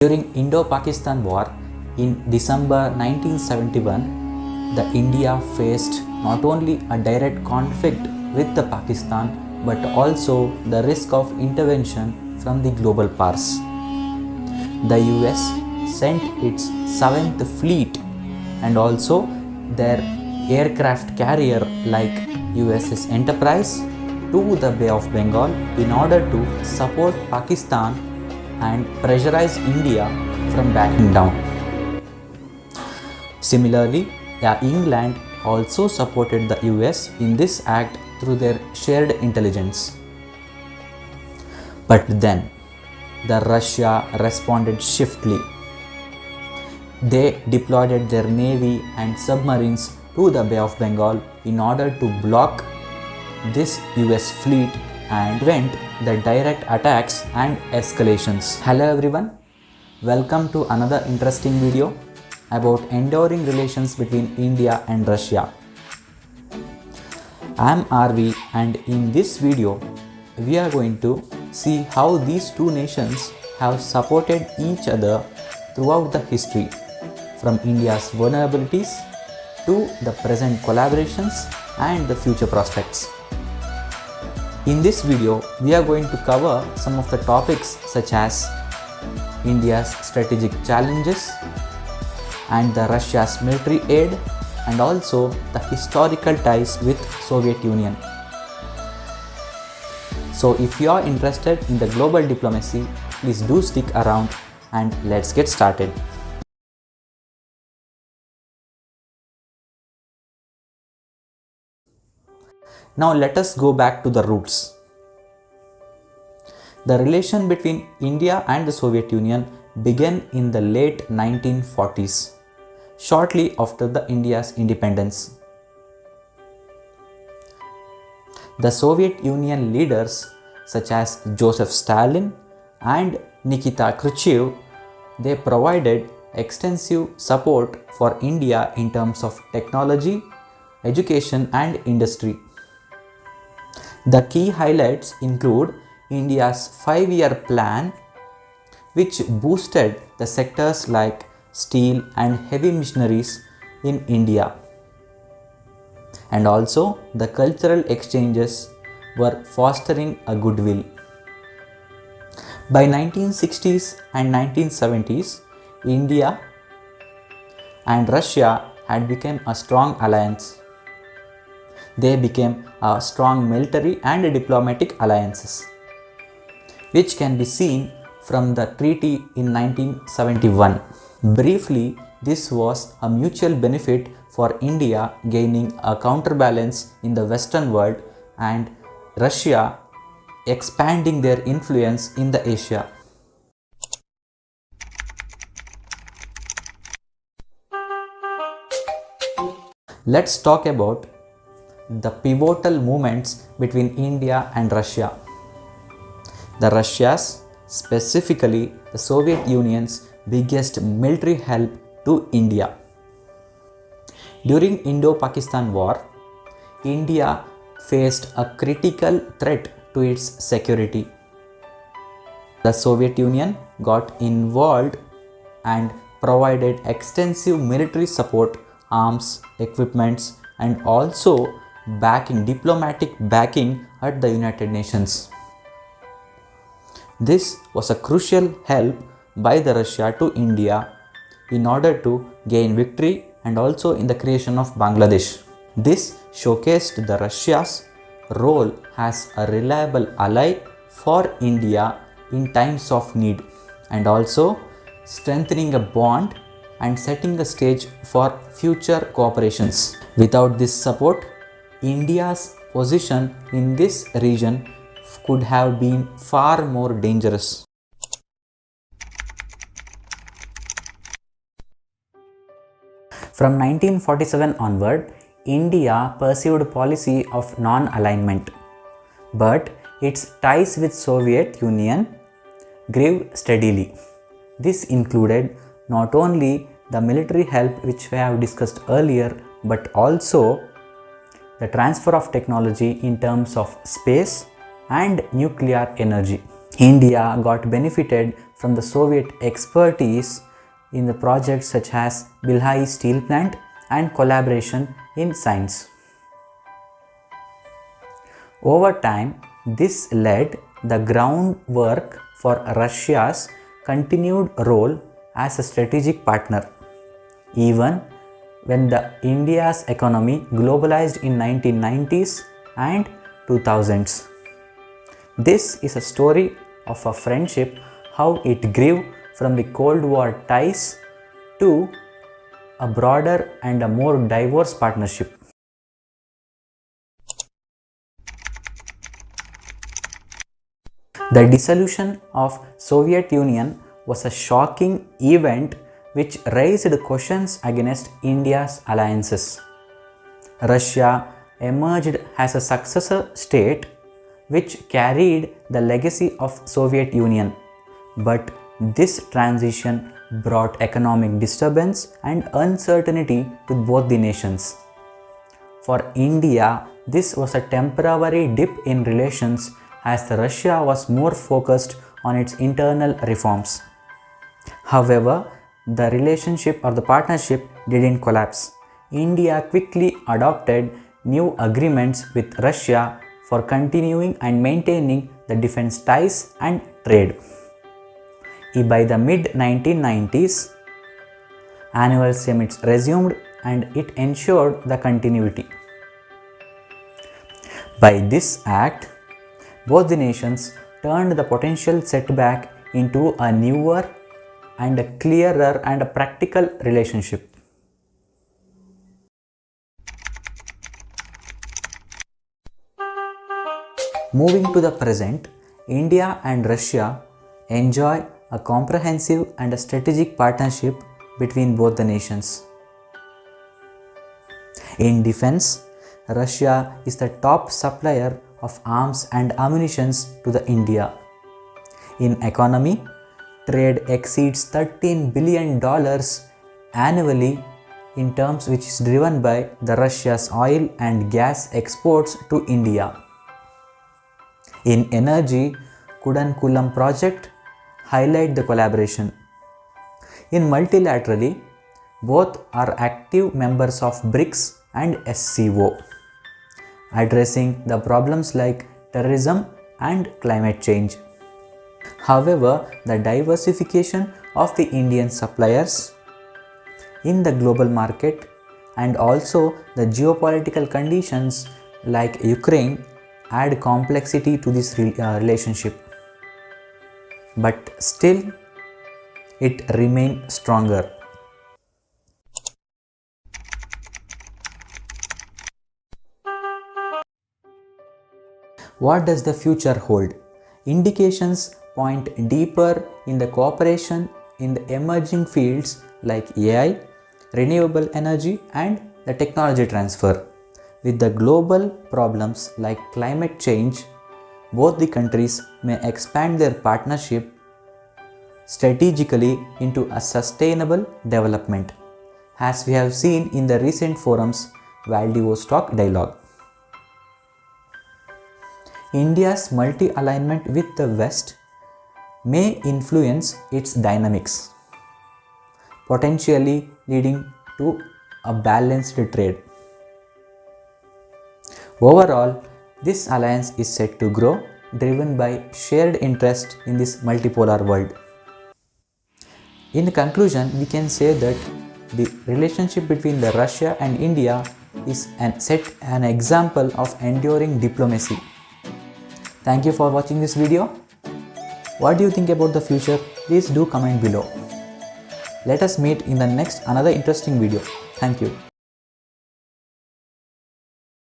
During Indo-Pakistan War in December 1971, the India faced not only a direct conflict with the Pakistan but also the risk of intervention from the global powers. The US sent its 7th Fleet and also their aircraft carrier like USS Enterprise to the Bay of Bengal in order to support Pakistan and pressurize India from backing down. Similarly, England also supported the US in this act through their shared intelligence. But then, the Russia responded swiftly. They deployed their navy and submarines to the Bay of Bengal in order to block this US fleet and prevent the direct attacks and escalations. Hello everyone, welcome to another interesting video about enduring relations between India and Russia. I am RV, and in this video we are going to see how these two nations have supported each other throughout the history, from India's vulnerabilities to the present collaborations and the future prospects. In this video, we are going to cover some of the topics such as India's strategic challenges and the Russia's military aid, and also the historical ties with Soviet Union. So if you are interested in the global diplomacy, please do stick around and let's get started. Now let us go back to the roots. The relation between India and the Soviet Union began in the late 1940s, shortly after the India's independence. The Soviet Union leaders such as Joseph Stalin and Nikita Khrushchev, they provided extensive support for India in terms of technology, education and industry. The key highlights include India's 5-year plan, which boosted the sectors like steel and heavy machineries in India. And also the cultural exchanges were fostering a goodwill. By 1960s and 1970s, India and Russia had become a strong alliance. They became a strong military and diplomatic alliances, which can be seen from the treaty in 1971. Briefly, this was a mutual benefit for India gaining a counterbalance in the Western world and Russia expanding their influence in the Asia. Let's talk about the pivotal movements between India and Russia. The Russia's, specifically the Soviet Union's biggest military help to India. During Indo-Pakistan War, India faced a critical threat to its security. The Soviet Union got involved and provided extensive military support, arms, equipments, and also diplomatic backing at the United Nations. This was a crucial help by the Russia to India in order to gain victory and also in the creation of Bangladesh. This showcased the Russia's role as a reliable ally for India in times of need, and also strengthening a bond and setting the stage for future cooperations. Without this support, India's position in this region could have been far more dangerous. From 1947 onward, India pursued a policy of non-alignment, but its ties with Soviet Union grew steadily. This included not only the military help which we have discussed earlier, but also the transfer of technology in terms of space and nuclear energy. India got benefited from the Soviet expertise in the projects such as Bilhai steel plant and collaboration in science. Over time, this led the groundwork for Russia's continued role as a strategic partner, even when the India's economy globalized in 1990s and 2000s. This is a story of a friendship, how it grew from the Cold War ties to a broader and a more diverse partnership. The dissolution of Soviet Union was a shocking event which raised questions against India's alliances. Russia emerged as a successor state which carried the legacy of Soviet Union, but this transition brought economic disturbance and uncertainty to both the nations. For India, this was a temporary dip in relations as Russia was more focused on its internal reforms. However, the relationship or the partnership didn't collapse. India quickly adopted new agreements with Russia for continuing and maintaining the defense ties and trade. By the mid-1990s, annual summits resumed and it ensured the continuity. By this act, both the nations turned the potential setback into a newer and a clearer and a practical relationship. Moving to the present, India and Russia enjoy a comprehensive and a strategic partnership between both the nations. In defense, Russia is the top supplier of arms and ammunition to the India. In economy, trade exceeds $13 billion annually in terms which is driven by the Russia's oil and gas exports to India. In energy, Kudankulam project highlight the collaboration. In multilaterally, both are active members of BRICS and SCO, addressing the problems like terrorism and climate change. However, the diversification of the Indian suppliers in the global market and also the geopolitical conditions like Ukraine add complexity to this relationship. But still, it remains stronger. What does the future hold? Indications point deeper in the cooperation in the emerging fields like AI, renewable energy and the technology transfer. With the global problems like climate change, both the countries may expand their partnership strategically into a sustainable development, as we have seen in the recent forums Vladivostok Dialogue. India's multi-alignment with the West may influence its dynamics, potentially leading to a balanced trade. Overall, this alliance is set to grow, driven by shared interest in this multipolar world. In conclusion, we can say that the relationship between the Russia and India is an example of enduring diplomacy. Thank you for watching this video. What do you think about the future? Please do comment below. Let us meet in the next another interesting video. Thank you.